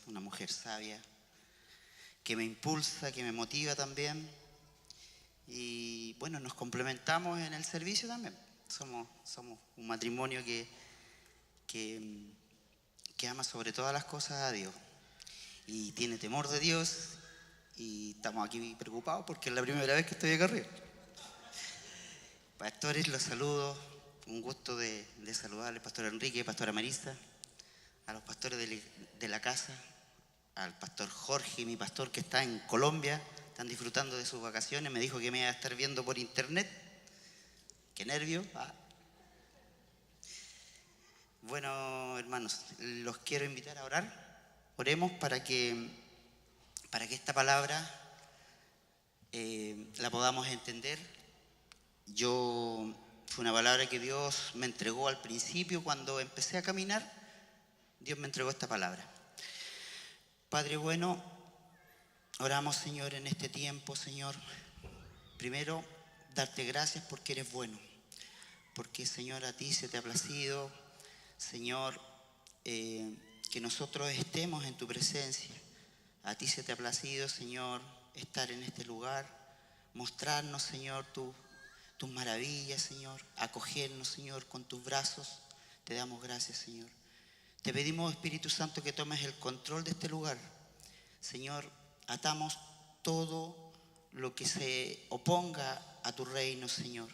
una mujer sabia, que me impulsa, que me motiva también. Y bueno, nos complementamos en el servicio también. Somos un matrimonio que ama sobre todas las cosas a Dios y tiene temor de Dios, y estamos aquí preocupados porque es la primera vez que estoy acá arriba. Pastores, los saludo, un gusto de saludarles, Pastor Enrique, Pastora Marisa, a los pastores de la casa, al Pastor Jorge, mi pastor que está en Colombia, están disfrutando de sus vacaciones, me dijo que me iba a estar viendo por internet, qué nervio. Bueno, hermanos, los quiero invitar a orar. Oremos para que esta palabra la podamos entender. Fue una palabra que Dios me entregó al principio cuando empecé a caminar. Dios me entregó esta palabra. Padre bueno, oramos, Señor, en este tiempo, Señor. Primero, darte gracias porque eres bueno. Porque, Señor, a ti se te ha placido, Señor, que nosotros estemos en tu presencia. A ti se te ha placido, Señor, estar en este lugar, mostrarnos, Señor, tus maravillas, Señor, acogernos, Señor, con tus brazos. Te damos gracias, Señor. Te pedimos, Espíritu Santo, que tomes el control de este lugar. Señor, atamos todo lo que se oponga a tu reino, Señor.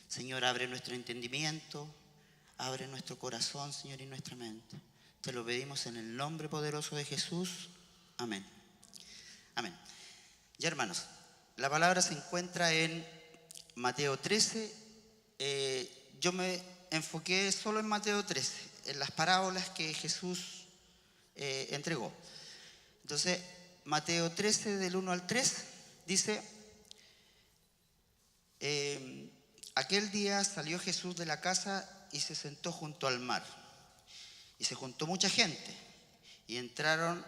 Señor, abre nuestro entendimiento, abre nuestro corazón, Señor, y nuestra mente. Te lo pedimos en el nombre poderoso de Jesús. Amén. Amén. Ya, hermanos, la palabra se encuentra en Mateo 13. Yo me enfoqué solo en Mateo 13, en las parábolas que Jesús entregó. Entonces, Mateo 13, del 1 al 3, dice: aquel día salió Jesús de la casa y se sentó junto al mar. Y se juntó mucha gente. Y entrando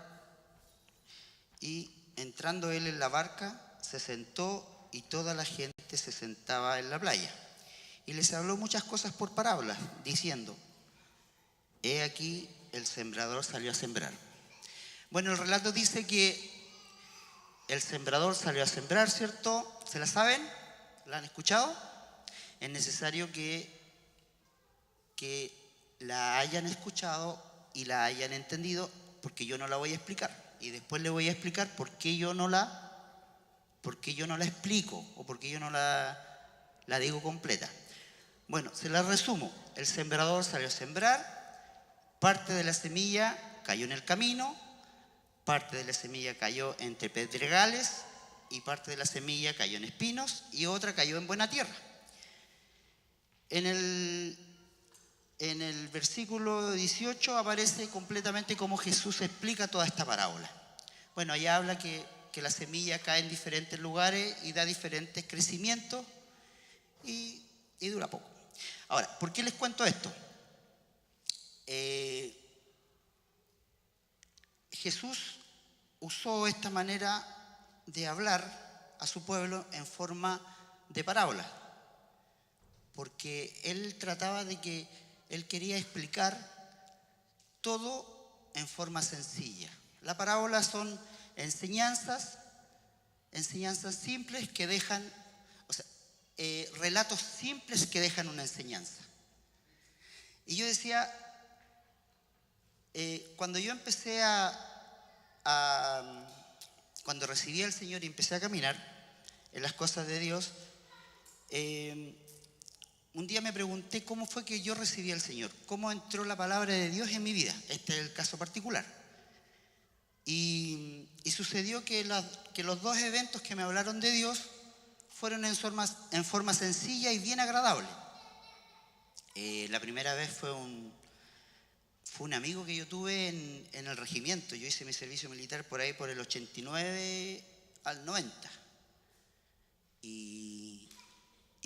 él en la barca, se sentó y toda la gente se sentaba en la playa. Y les habló muchas cosas por parábolas, diciendo: he aquí el sembrador salió a sembrar. Bueno, el relato dice que el sembrador salió a sembrar, ¿cierto? ¿Se la saben? ¿La han escuchado? Es necesario que la hayan escuchado y la hayan entendido, porque yo no la voy a explicar. Y después le voy a explicar por qué yo no la explico o por qué yo no la digo completa. Bueno, se la resumo. El sembrador salió a sembrar, parte de la semilla cayó en el camino, parte de la semilla cayó entre pedregales y parte de la semilla cayó en espinos y otra cayó en buena tierra. En el versículo 18 aparece completamente cómo Jesús explica toda esta parábola. Bueno, allá habla que la semilla cae en diferentes lugares y da diferentes crecimientos y dura poco. Ahora, ¿por qué les cuento esto? Jesús usó esta manera de hablar a su pueblo en forma de parábola, porque él trataba de que él quería explicar todo en forma sencilla. Las parábolas son enseñanzas simples que dejan, relatos simples que dejan una enseñanza. Y yo decía, cuando yo empecé cuando recibí al Señor y empecé a caminar en las cosas de Dios, un día me pregunté cómo fue que yo recibí al Señor, cómo entró la palabra de Dios en mi vida. Este es el caso particular. Y sucedió que los dos eventos que me hablaron de Dios fueron en forma sencilla y bien agradable. La primera vez fue un amigo que yo tuve en el regimiento. Yo hice mi servicio militar por ahí por el 89 al 90. Y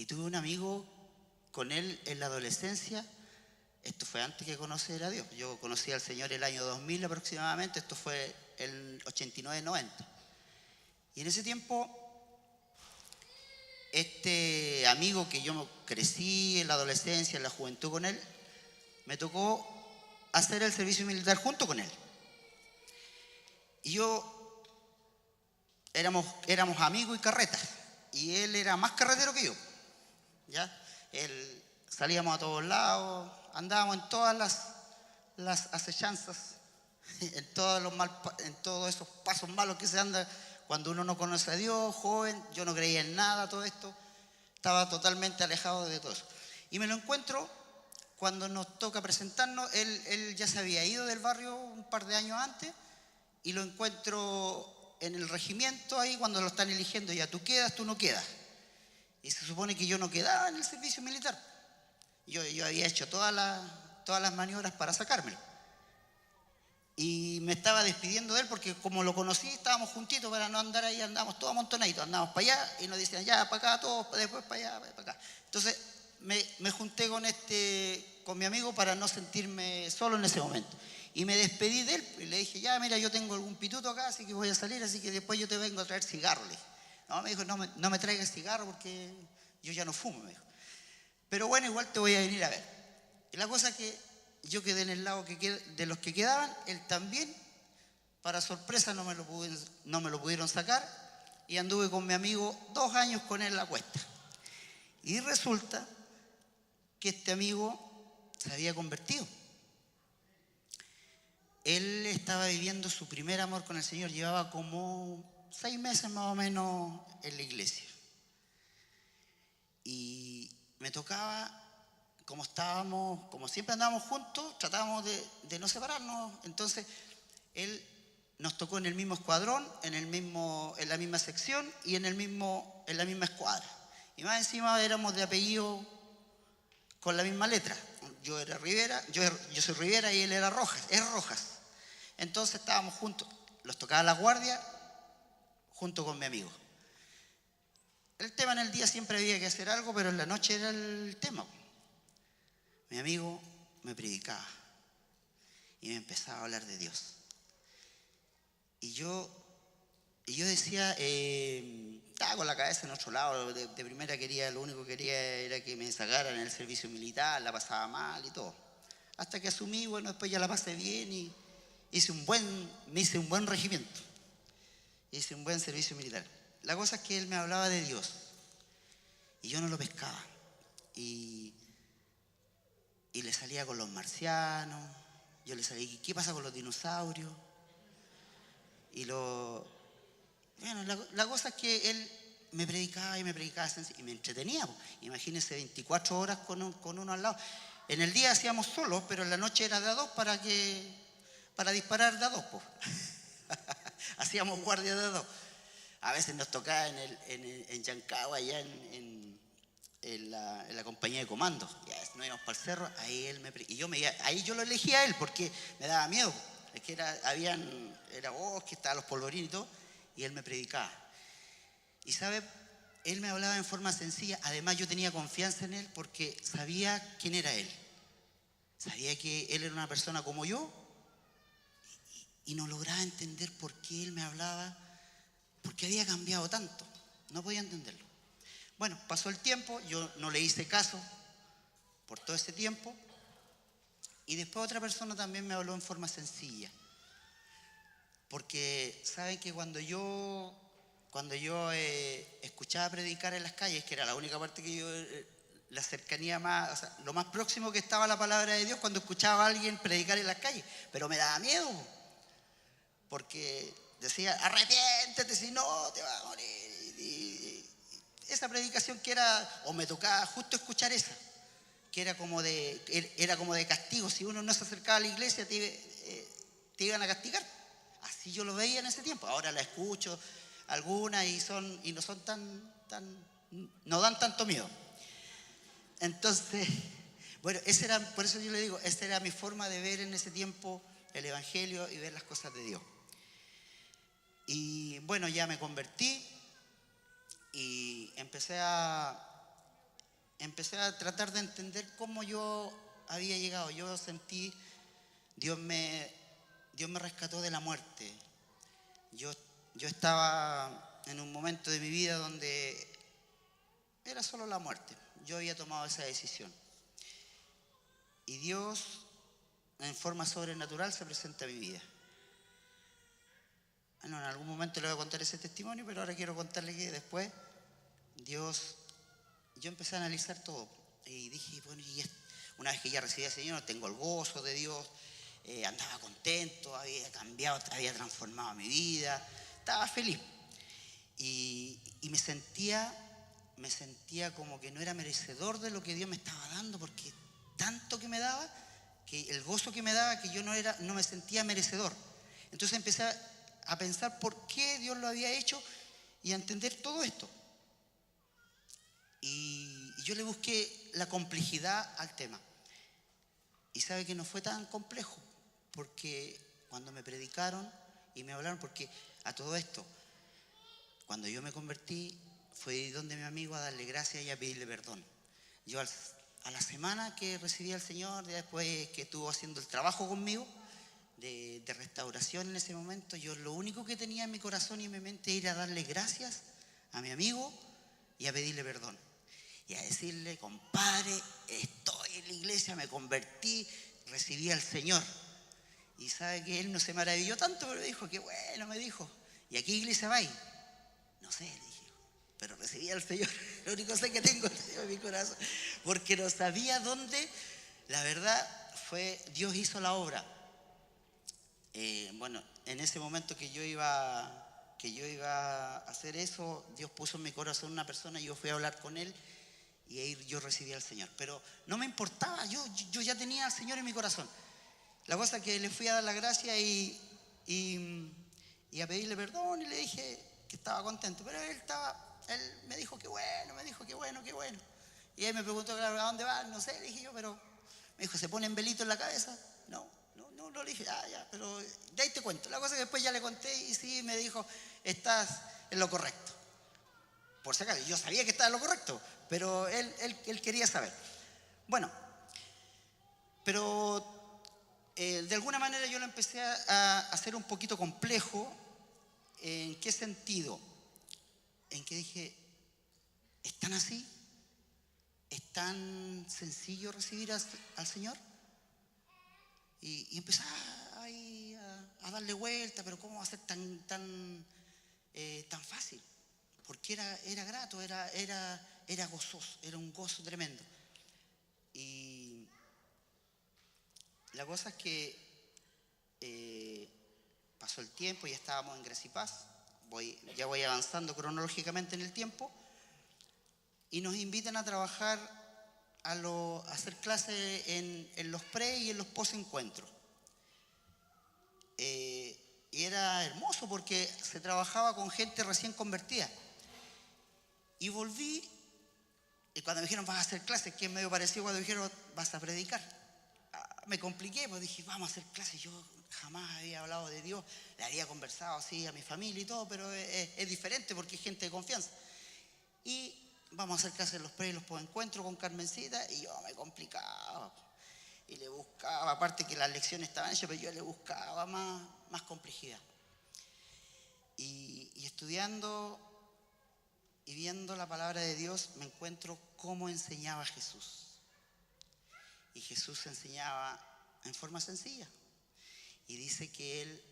tuve un amigo con él en la adolescencia. Esto fue antes que conocer a Dios. Yo conocí al Señor el año 2000 aproximadamente. Esto fue el 89-90. Y en ese tiempo, este amigo que yo crecí en la adolescencia, en la juventud con él, me tocó hacer el servicio militar junto con él. Y yo éramos amigos y carretas. Y él era más carretero que yo. ¿Ya? Él, salíamos a todos lados, andábamos en todas las acechanzas, en todos esos pasos malos que se anda cuando uno no conoce a Dios, joven. Yo no creía en nada, todo esto. Estaba totalmente alejado de todo eso. Y me lo encuentro cuando nos toca presentarnos. Él ya se había ido del barrio un par de años antes y lo encuentro en el regimiento ahí cuando lo están eligiendo. Ya tú quedas, tú no quedas. Y se supone que yo no quedaba en el servicio militar. Yo había hecho todas las maniobras para sacármelo. Y me estaba despidiendo de él porque como lo conocí, estábamos juntitos para no andar ahí, andamos todos amontonaditos, andamos para allá y nos decían ya para acá, todos, después para allá, para acá. Entonces me junté con mi amigo para no sentirme solo en ese momento. Y me despedí de él y le dije, ya mira, yo tengo algún pituto acá, así que voy a salir, así que después yo te vengo a traer cigarro. Le dije. No, me dijo, no me traigas cigarro porque yo ya no fumo, me dijo. Pero bueno, igual te voy a venir a ver. Y la cosa es que yo quedé en el lado de los que quedaban, él también, para sorpresa no me lo pudieron sacar y anduve con mi amigo 2 años con él a la cuesta. Y resulta que este amigo se había convertido. Él estaba viviendo su primer amor con el Señor, llevaba como 6 meses más o menos en la iglesia. Y me tocaba, como siempre andábamos juntos, tratábamos de no separarnos. Entonces, él nos tocó en el mismo escuadrón, en la misma sección y en la misma escuadra. Y más encima éramos de apellido con la misma letra. Yo era Rivera, yo soy Rivera y él era Rojas, es Rojas. Entonces estábamos juntos, los tocaba la guardia junto con mi amigo. El tema en el día siempre había que hacer algo, pero en la noche era el tema. Mi amigo me predicaba y me empezaba a hablar de Dios. Y yo decía, estaba con la cabeza en otro lado, de primera lo único que quería era que me sacaran en el servicio militar, la pasaba mal y todo. Hasta que asumí, bueno, después ya la pasé bien y me hice un buen regimiento, hice un buen servicio militar. La cosa es que él me hablaba de Dios y yo no lo pescaba. Y le salía con los marcianos, yo le salía, ¿qué pasa con los dinosaurios? Bueno, la cosa es que él me predicaba y me entretenía. Imagínense 24 horas con uno al lado. En el día hacíamos solos, pero en la noche era de a dos para disparar de a dos. Hacíamos guardia de a dos. A veces nos tocaba en Yancagua, allá en la compañía de comandos. Ya nos íbamos para el cerro, ahí él ahí yo lo elegía a él porque me daba miedo. Es que era bosque, estaban los polvorines y todo, y él me predicaba. Y sabe, él me hablaba en forma sencilla. Además yo tenía confianza en él porque sabía quién era él. Sabía que él era una persona como yo y no lograba entender por qué él me hablaba, por qué había cambiado tanto. No podía entenderlo. Bueno, pasó el tiempo, yo no le hice caso por todo ese tiempo y después otra persona también me habló en forma sencilla. Porque saben que cuando yo escuchaba predicar en las calles, que era la única parte que yo, la cercanía más, o sea, lo más próximo que estaba a la palabra de Dios, cuando escuchaba a alguien predicar en las calles, pero me daba miedo, porque decía, arrepiéntete, si no te vas a morir. Y esa predicación que era, o me tocaba justo escuchar esa, que era como de castigo. Si uno no se acercaba a la iglesia, te iban a castigar. Así yo lo veía en ese tiempo. Ahora la escucho algunas y no son no dan tanto miedo. Entonces, bueno, por eso yo le digo, esa era mi forma de ver en ese tiempo el Evangelio y ver las cosas de Dios. Y bueno, ya me convertí y empecé a tratar de entender cómo yo había llegado. Yo sentí, Dios me rescató de la muerte. Yo estaba en un momento de mi vida donde era solo la muerte. Yo había tomado esa decisión. Y Dios, en forma sobrenatural, se presenta a mi vida. Bueno, en algún momento le voy a contar ese testimonio, pero ahora quiero contarle que después yo empecé a analizar todo. Y dije, bueno, una vez que ya recibí al Señor, tengo el gozo de Dios, andaba contento, había cambiado, había transformado mi vida, estaba feliz. Y me sentía como que no era merecedor de lo que Dios me estaba dando, porque tanto que me daba, que el gozo que me daba, que yo no me sentía merecedor. Entonces empecé a pensar por qué Dios lo había hecho y a entender todo esto. Y yo le busqué la complejidad al tema. Y sabe que no fue tan complejo, porque cuando me predicaron y me hablaron, porque a todo esto, cuando yo me convertí, fui donde mi amigo a darle gracias y a pedirle perdón. Yo a la semana que recibí al Señor, después que estuvo haciendo el trabajo conmigo, de restauración en ese momento, yo lo único que tenía en mi corazón y en mi mente era darle gracias a mi amigo y a pedirle perdón. Y a decirle, compadre, estoy en la iglesia, me convertí, recibí al Señor. Y sabe que él no se maravilló tanto, pero dijo, qué bueno, me dijo. ¿Y a qué iglesia vais? No sé, le dije, pero recibí al Señor. Lo único que tengo es el Señor en mi corazón. Porque no sabía dónde, la verdad, Dios hizo la obra. Bueno, en ese momento que yo iba a hacer eso, Dios puso en mi corazón una persona y yo fui a hablar con él y ahí yo recibí al Señor. Pero no me importaba, yo ya tenía al Señor en mi corazón. La cosa es que le fui a dar la gracia y a pedirle perdón y le dije que estaba contento. Pero él me dijo que bueno, qué bueno. Y él me preguntó, claro, ¿a dónde vas? No sé, le dije yo, pero me dijo, ¿se ponen velito en la cabeza? No, le dije, ya, pero de ahí te cuento. La cosa es que después ya le conté y sí, me dijo, estás en lo correcto. Por si acaso, yo sabía que estaba en lo correcto, pero él quería saber. Bueno, pero de alguna manera yo lo empecé a hacer un poquito complejo. ¿En qué sentido? En que dije, ¿es tan así? ¿Es tan sencillo recibir al Señor? Y empecé ahí a darle vuelta, pero ¿cómo va a ser tan fácil? Porque era grato, era gozoso, era un gozo tremendo. Y la cosa es que pasó el tiempo, ya estábamos en Gracia y Paz, ya voy avanzando cronológicamente en el tiempo, y nos invitan a trabajar, a hacer clases en los pre y en los post encuentros. Y era hermoso porque se trabajaba con gente recién convertida. Y volví, y cuando me dijeron vas a hacer clases, que es medio parecido cuando me dijeron vas a predicar. Me compliqué, pues dije vamos a hacer clases. Yo jamás había hablado de Dios, le había conversado así a mi familia y todo, pero es diferente porque es gente de confianza. Y vamos a hacer clases en los pre y los post encuentros con Carmencita, y yo me complicaba. Y le buscaba, aparte que las lecciones estaban hechas, pero yo le buscaba más complejidad. Y estudiando y viendo la palabra de Dios, me encuentro cómo enseñaba Jesús. Y Jesús enseñaba en forma sencilla. Y dice que Él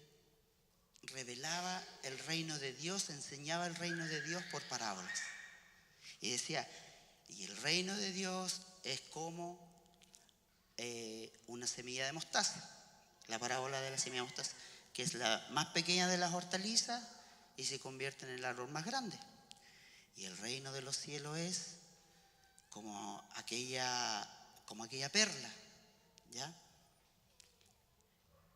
revelaba el reino de Dios, enseñaba el reino de Dios por parábolas. Y decía, y el reino de Dios es como una semilla de mostaza. La parábola de la semilla de mostaza, que es la más pequeña de las hortalizas y se convierte en el árbol más grande. Y el reino de los cielos es como aquella perla, ¿ya?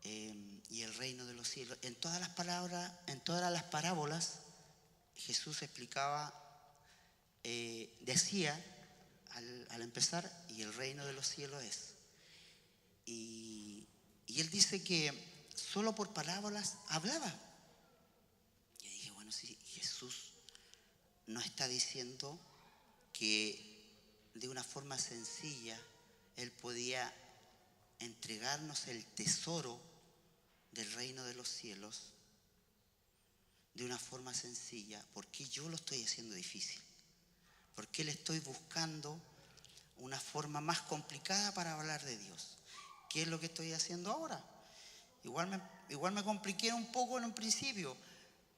Y el reino de los cielos. En todas las parábolas, Jesús explicaba, decía al empezar, y el reino de los cielos es. Y él dice que solo por parábolas hablaba. Y dije, bueno, si Jesús nos está diciendo que de una forma sencilla Él podía entregarnos el tesoro del reino de los cielos de una forma sencilla, ¿por qué yo lo estoy haciendo difícil? ¿Por qué le estoy buscando una forma más complicada para hablar de Dios? ¿Qué es lo que estoy haciendo ahora? Igual me compliqué un poco en un principio,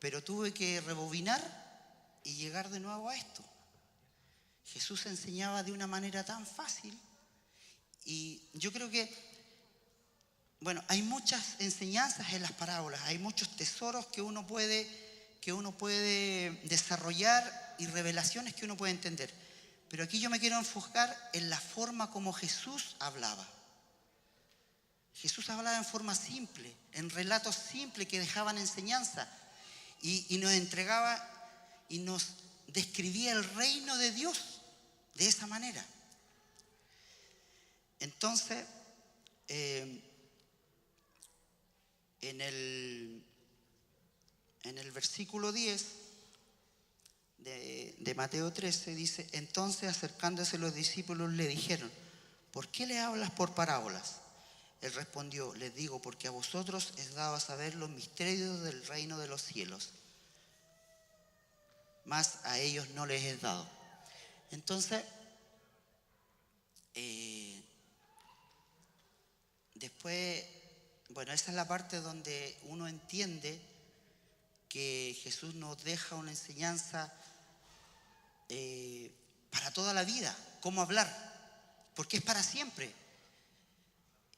Pero tuve que rebobinar y llegar de nuevo a esto. Jesús enseñaba de una manera tan fácil y yo creo que, bueno, hay muchas enseñanzas en las parábolas, hay muchos tesoros que uno puede desarrollar y revelaciones que uno puede entender. Pero aquí yo me quiero enfocar en la forma como Jesús hablaba. Jesús hablaba en forma simple, en relatos simples que dejaban enseñanza y nos entregaba y nos describía el reino de Dios de esa manera. Entonces, en el versículo 10 de Mateo 13 dice: entonces acercándose los discípulos le dijeron: ¿por qué le hablas por parábolas? Él respondió: les digo, porque a vosotros es dado a saber los misterios del reino de los cielos, mas a ellos no les es dado. Entonces, después, bueno, esa es la parte donde uno entiende que Jesús nos deja una enseñanza para toda la vida, cómo hablar, porque es para siempre.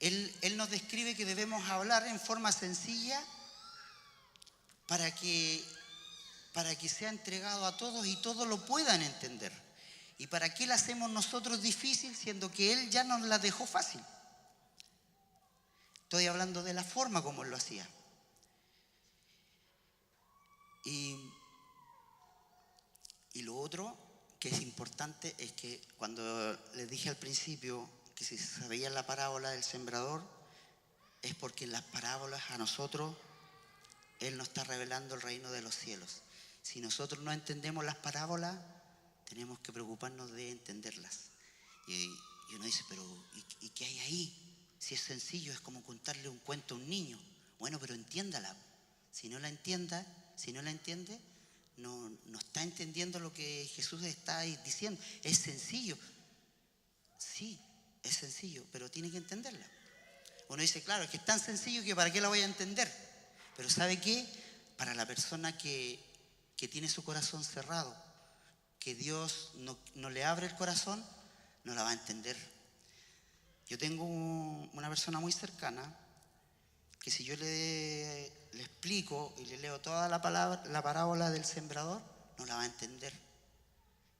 Él nos describe que debemos hablar en forma sencilla para que sea entregado a todos y todos lo puedan entender. ¿Y para qué la hacemos nosotros difícil, siendo que Él ya nos la dejó fácil? Estoy hablando de la forma como Él lo hacía. Y lo otro que es importante es que cuando les dije al principio que si se veía la parábola del sembrador, es porque en las parábolas a nosotros Él nos está revelando el reino de los cielos. Si nosotros no entendemos las parábolas, tenemos que preocuparnos de entenderlas. Y uno dice: pero ¿y qué hay ahí? Si es sencillo, es como contarle un cuento a un niño. Bueno, pero entiéndala. Si no la entiende, no está entendiendo lo que Jesús está diciendo. Es sencillo. Sí, es sencillo, pero tiene que entenderla. Uno dice: claro, es que es tan sencillo que ¿para qué la voy a entender? Pero ¿sabe qué? Para la persona que tiene su corazón cerrado, que Dios no le abre el corazón, no la va a entender. Yo tengo una persona muy cercana que si yo le explico y le leo toda la parábola del sembrador, no la va a entender.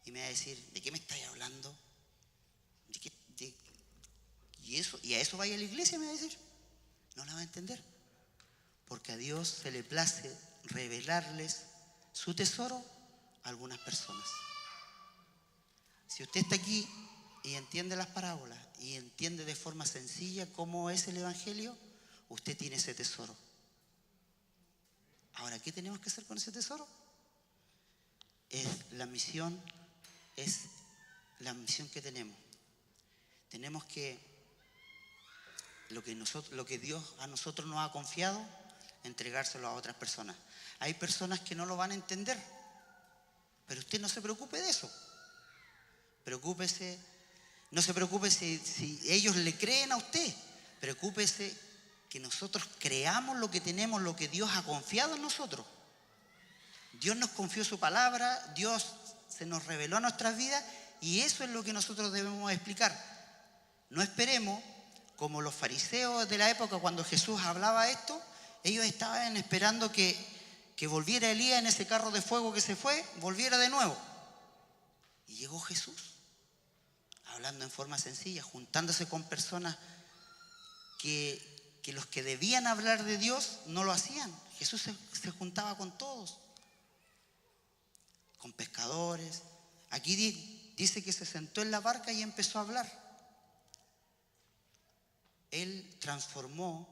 Y me va a decir: ¿de qué me estáis hablando? ¿Y a eso vaya a la iglesia? Me va a decir. No la va a entender. Porque a Dios se le place revelarles su tesoro a algunas personas. Si usted está aquí y entiende las parábolas y entiende de forma sencilla cómo es el Evangelio, usted tiene ese tesoro. Ahora, ¿qué tenemos que hacer con ese tesoro? Es la misión que tenemos. Tenemos que lo que Dios a nosotros nos ha confiado, entregárselo a otras personas. Hay personas que no lo van a entender, pero usted no se preocupe de eso. No se preocupe si ellos le creen a usted. Preocúpese que nosotros creamos lo que tenemos, lo que Dios ha confiado en nosotros. Dios nos confió su palabra, Dios se nos reveló a nuestras vidas y eso es lo que nosotros debemos explicar. No esperemos, como los fariseos de la época cuando Jesús hablaba esto, ellos estaban esperando que volviera Elías en ese carro de fuego que se fue, volviera de nuevo. Y llegó Jesús, hablando en forma sencilla, juntándose con personas que los que debían hablar de Dios no lo hacían. Jesús se juntaba con todos, con pescadores. Aquí dice que se sentó en la barca y empezó a hablar. Él transformó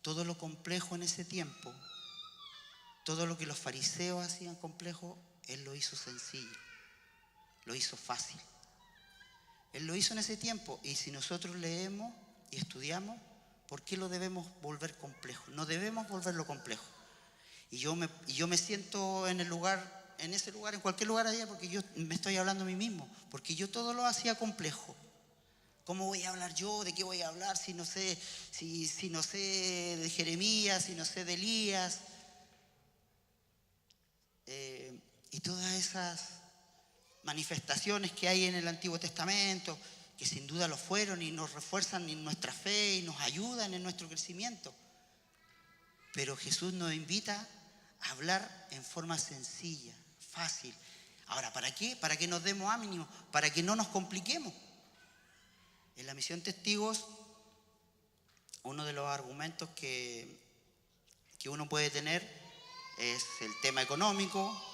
todo lo complejo en ese tiempo, todo lo que los fariseos hacían complejo, Él lo hizo sencillo, lo hizo fácil. Él lo hizo en ese tiempo y si nosotros leemos y estudiamos, ¿por qué lo debemos volver complejo? No debemos volverlo complejo. Y yo me siento en ese lugar, en cualquier lugar allá, porque yo me estoy hablando a mí mismo, porque yo todo lo hacía complejo. ¿Cómo voy a hablar yo? ¿De qué voy a hablar si no sé, si no sé de Jeremías, si no sé de Elías? todas esas manifestaciones que hay en el Antiguo Testamento, que sin duda lo fueron y nos refuerzan en nuestra fe y nos ayudan en nuestro crecimiento. Pero Jesús nos invita a hablar en forma sencilla, fácil. Ahora, ¿para qué? Para que nos demos ánimo, para que no nos compliquemos. En la misión Testigos, uno de los argumentos que uno puede tener es el tema económico,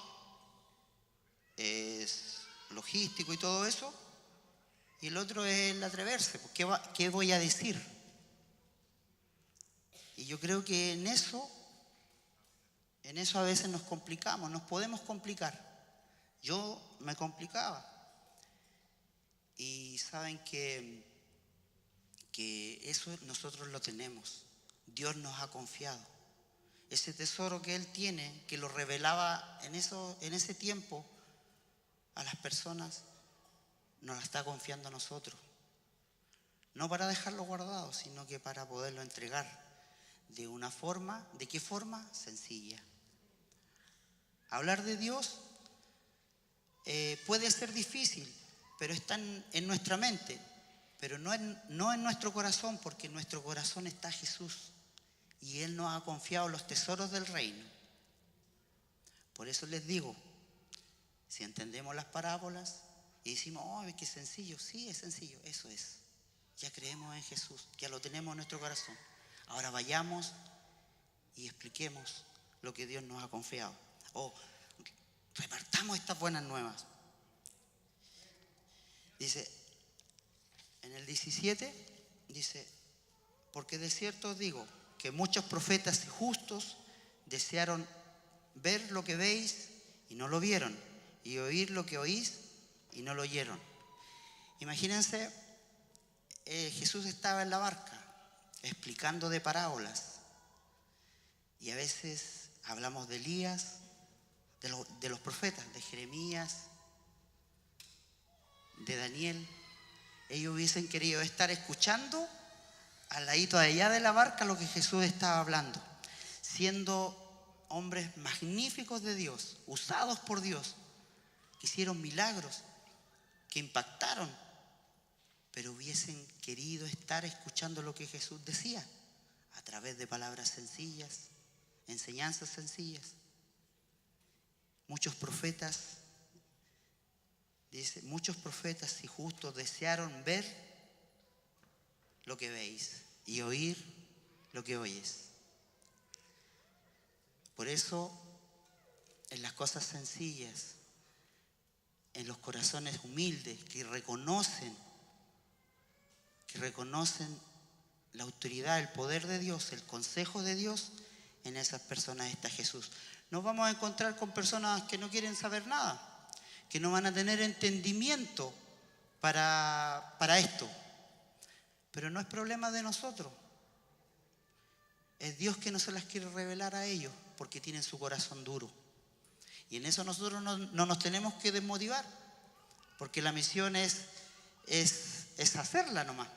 es logístico y todo eso, y el otro es el atreverse. ¿Qué voy a decir? Y yo creo que en eso a veces nos complicamos, nos podemos complicar. Yo me complicaba. Y saben que eso nosotros lo tenemos. Dios nos ha confiado. Ese tesoro que Él tiene, que lo revelaba en ese tiempo a las personas, nos lo está confiando a nosotros. No para dejarlo guardado, sino que para poderlo entregar de una forma, ¿de qué forma? Sencilla. Hablar de Dios puede ser difícil, pero está en nuestra mente, pero no en nuestro corazón, porque en nuestro corazón está Jesús y Él nos ha confiado los tesoros del reino. Por eso les digo, si entendemos las parábolas y decimos, oh, qué sencillo, sí, es sencillo, eso es. Ya creemos en Jesús, ya lo tenemos en nuestro corazón. Ahora vayamos y expliquemos lo que Dios nos ha confiado. O repartamos estas buenas nuevas. Dice, en el 17, dice, porque de cierto os digo que muchos profetas y justos desearon ver lo que veis y no lo vieron, y oír lo que oís y no lo oyeron. Imagínense, Jesús estaba en la barca explicando de parábolas, y a veces hablamos de Elías, de los profetas, de Jeremías, de Daniel. Ellos hubiesen querido estar escuchando al ladito de allá de la barca lo que Jesús estaba hablando, siendo hombres magníficos de Dios, usados por Dios, que hicieron milagros, que impactaron, pero hubiesen querido estar escuchando lo que Jesús decía a través de palabras sencillas, enseñanzas sencillas. Muchos profetas, dice, muchos profetas y justos desearon ver lo que veis y oír lo que oyes. Por eso, en las cosas sencillas, en los corazones humildes que reconocen la autoridad, el poder de Dios, el consejo de Dios, en esas personas está Jesús. Nos vamos a encontrar con personas que no quieren saber nada, que no van a tener entendimiento para esto. Pero no es problema de nosotros. Es Dios que no se las quiere revelar a ellos porque tienen su corazón duro. Y en eso nosotros no nos tenemos que desmotivar, porque la misión es hacerla nomás,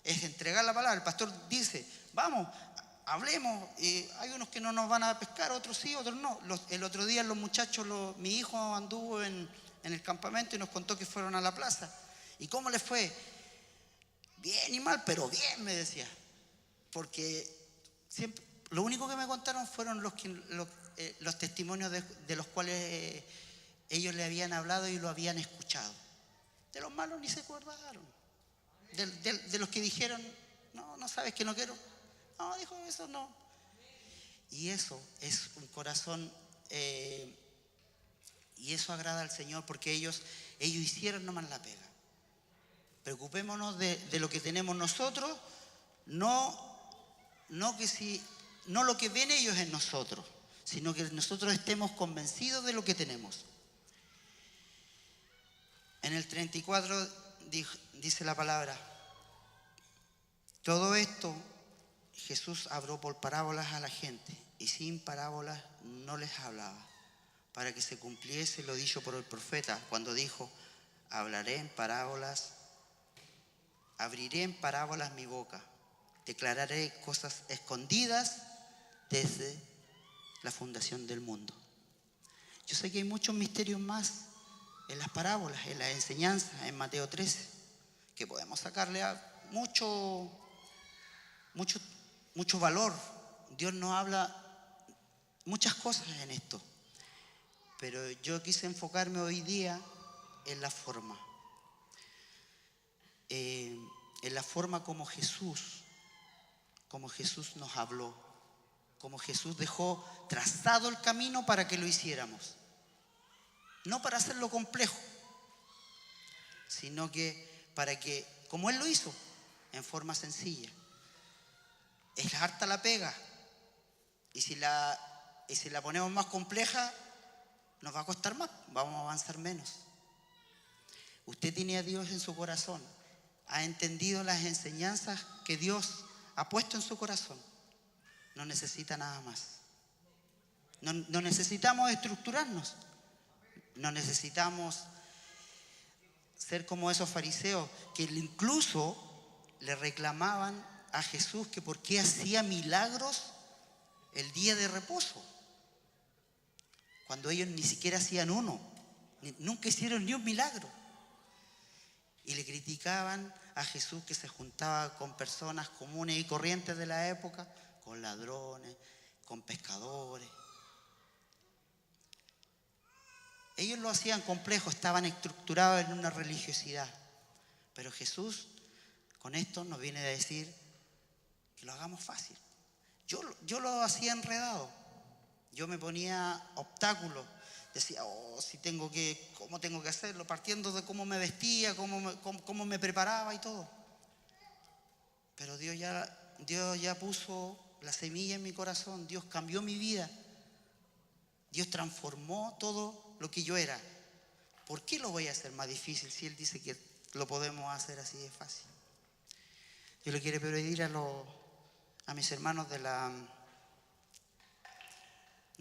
es entregar la palabra. El pastor dice, vamos, hablemos. Hay unos que no nos van a pescar, otros sí, otros no. El otro día los muchachos, mi hijo anduvo en el campamento y nos contó que fueron a la plaza. ¿Y cómo les fue? Bien y mal, pero bien, me decía. Porque siempre, lo único que me contaron fueron los testimonios de los cuales ellos le habían hablado y lo habían escuchado. De los malos ni se acordaron. De los que dijeron, no sabes que no quiero. No, dijo, eso no. Y eso es un corazón, y eso agrada al Señor, porque ellos hicieron nomás la pega. Preocupémonos de lo que tenemos nosotros, no lo que ven ellos en nosotros, sino que nosotros estemos convencidos de lo que tenemos. En el 34 dice la palabra, todo esto Jesús habló por parábolas a la gente, y sin parábolas no les hablaba, para que se cumpliese lo dicho por el profeta, cuando dijo, hablaré en parábolas, abriré en parábolas mi boca, declararé cosas escondidas desde la fundación del mundo. Yo sé que hay muchos misterios más en las parábolas, en las enseñanzas, en Mateo 13, que podemos sacarle mucho valor. Dios nos habla muchas cosas en esto, pero yo quise enfocarme hoy día en la forma. En la forma como Jesús nos habló, como Jesús dejó trazado el camino para que lo hiciéramos. No para hacerlo complejo, sino que para que, como Él lo hizo, en forma sencilla. Es harta la pega, y si la ponemos más compleja, nos va a costar más, vamos a avanzar menos. Usted tiene a Dios en su corazón, ha entendido las enseñanzas que Dios ha puesto en su corazón. No necesita nada más. No necesitamos estructurarnos. No necesitamos ser como esos fariseos que incluso le reclamaban a Jesús que por qué hacía milagros el día de reposo, cuando ellos ni siquiera hacían uno, nunca hicieron ni un milagro. Y le criticaban a Jesús que se juntaba con personas comunes y corrientes de la época, con ladrones, con pescadores. Ellos lo hacían complejo, estaban estructurados en una religiosidad. Pero Jesús con esto nos viene a decir que lo hagamos fácil. Yo lo hacía enredado. Yo me ponía obstáculos. Decía, ¿cómo tengo que hacerlo? Partiendo de cómo me vestía, cómo me preparaba y todo. Pero Dios ya puso la semilla en mi corazón. Dios cambió mi vida. Dios transformó todo lo que yo era. ¿Por qué lo voy a hacer más difícil si Él dice que lo podemos hacer así de fácil? Yo le quiero pedir a mis hermanos de la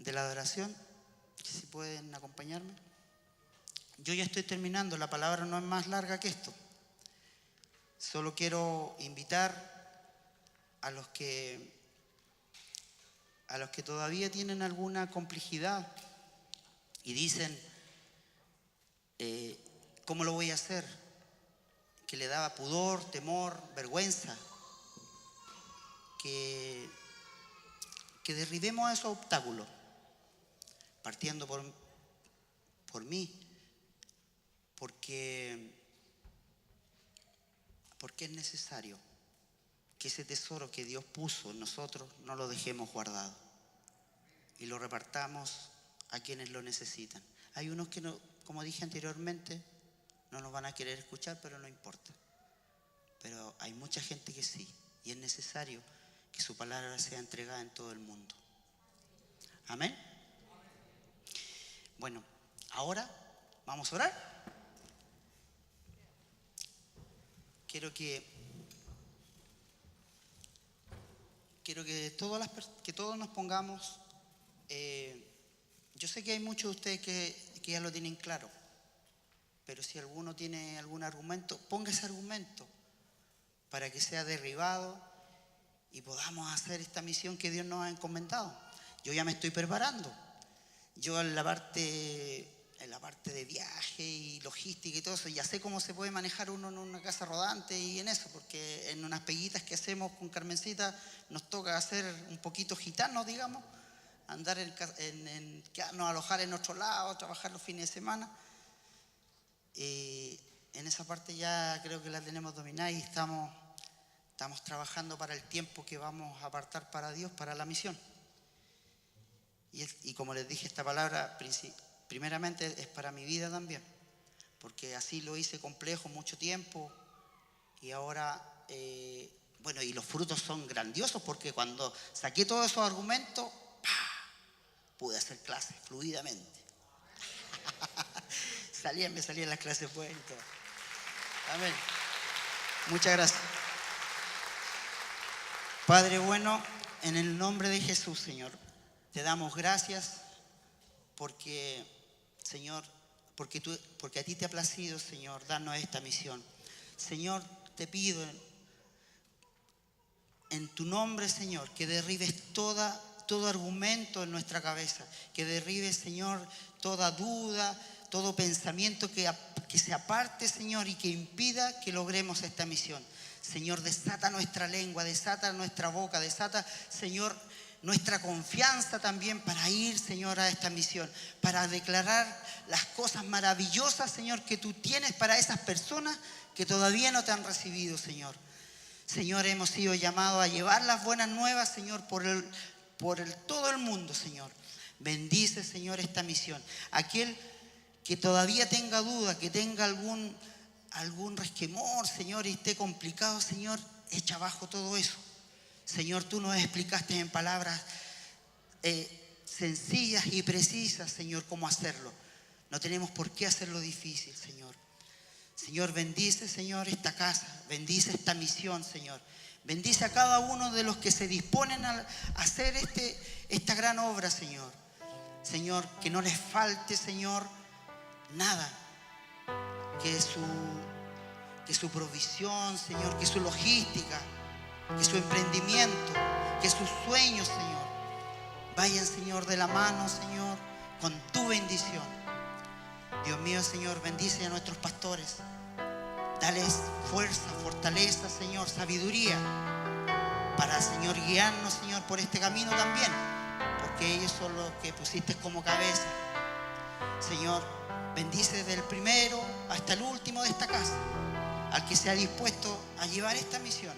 adoración, que si pueden acompañarme. Yo ya estoy terminando, la palabra no es más larga que esto. Solo quiero invitar a los que todavía tienen alguna complejidad y dicen, ¿cómo lo voy a hacer? Que le daba pudor, temor, vergüenza. Que derribemos esos obstáculos, partiendo por mí, porque es necesario que ese tesoro que Dios puso en nosotros no lo dejemos guardado y lo repartamos a quienes lo necesitan. Hay unos que, no, como dije anteriormente, no nos van a querer escuchar, pero no importa. Pero hay mucha gente que sí, y es necesario que su palabra sea entregada en todo el mundo. Amén. Bueno, ahora vamos a orar. Quiero que todos nos pongamos. Yo sé que hay muchos de ustedes que ya lo tienen claro, pero si alguno tiene algún argumento, ponga ese argumento para que sea derribado y podamos hacer esta misión que Dios nos ha encomendado. Yo ya me estoy preparando. Yo en la parte de viaje y logística y todo eso, ya sé cómo se puede manejar uno en una casa rodante y en eso, porque en unas peguitas que hacemos con Carmencita nos toca hacer un poquito gitanos, digamos, andar quedarnos alojar en otro lado, trabajar los fines de semana. En esa parte ya creo que la tenemos dominada y estamos trabajando para el tiempo que vamos a apartar para Dios, para la misión. Y como les dije, esta palabra primeramente es para mi vida también, porque así lo hice complejo mucho tiempo y ahora, y los frutos son grandiosos porque cuando saqué todos esos argumentos, pude hacer clases fluidamente. Me salían las clases buenas y todo. Amén. Muchas gracias. Padre bueno, en el nombre de Jesús, Señor, te damos gracias porque, Señor, porque a ti te ha placido, Señor, darnos esta misión. Señor, te pido en tu nombre, Señor, que derribes toda todo argumento en nuestra cabeza, que derribe, Señor, toda duda, todo pensamiento que se aparte, Señor, y que impida que logremos esta misión. Señor, desata nuestra lengua, desata nuestra boca, desata, Señor, nuestra confianza también para ir, Señor, a esta misión, para declarar las cosas maravillosas, Señor, que tú tienes para esas personas que todavía no te han recibido, Señor. Señor, hemos sido llamados a llevar las buenas nuevas, Señor, por todo el mundo, Señor. Bendice, Señor, esta misión. Aquel que todavía tenga duda, que tenga algún resquemor, Señor, y esté complicado, Señor, echa abajo todo eso. Señor, tú nos explicaste en palabras sencillas y precisas, Señor, cómo hacerlo. No tenemos por qué hacerlo difícil, Señor. Señor, bendice, Señor, esta casa. Bendice esta misión, Señor. Bendice a cada uno de los que se disponen a hacer esta gran obra, Señor. Señor, que no les falte, Señor, nada. Que su provisión, Señor, que su logística, que su emprendimiento, que sus sueños, Señor, vayan, Señor, de la mano, Señor, con tu bendición. Dios mío, Señor, bendice a nuestros pastores. Dales fuerza, fortaleza, Señor, sabiduría para, Señor, guiarnos, Señor, por este camino también, porque ellos son los que pusiste como cabeza. Señor, bendice desde el primero hasta el último de esta casa, al que se ha dispuesto a llevar esta misión,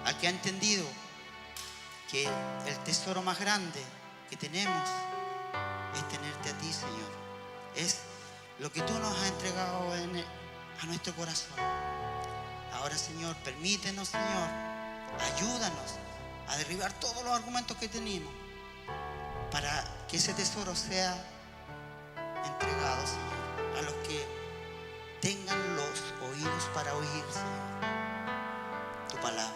al que ha entendido que el tesoro más grande que tenemos es tenerte a ti, Señor. Es lo que tú nos has entregado a nuestro corazón. Ahora, Señor, permítenos, Señor, ayúdanos a derribar todos los argumentos que tenemos para que ese tesoro sea entregado, Señor, a los que tengan los oídos para oír, Señor, tu palabra.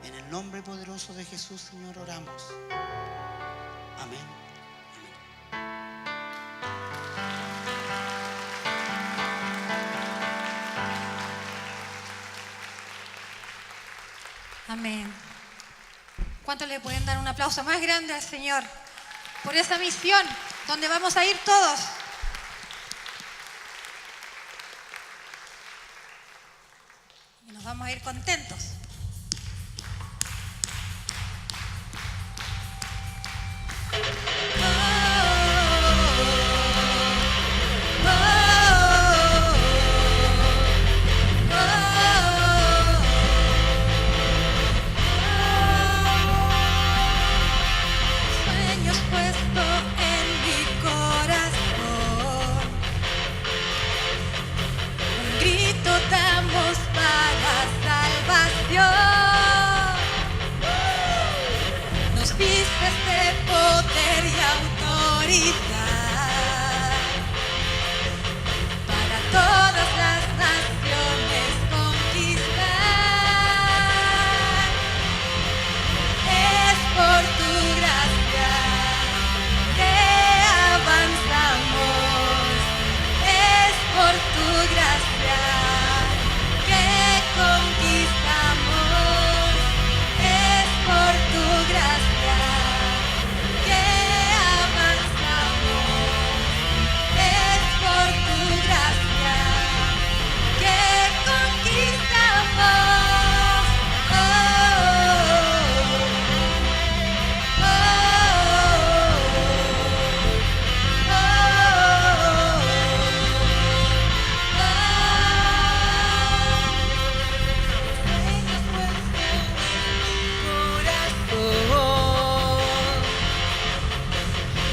En el nombre poderoso de Jesús, Señor, oramos. Amén. Amén. ¿Cuántos le pueden dar un aplauso más grande al Señor por esa misión donde vamos a ir todos? Y nos vamos a ir contentos.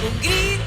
Un grito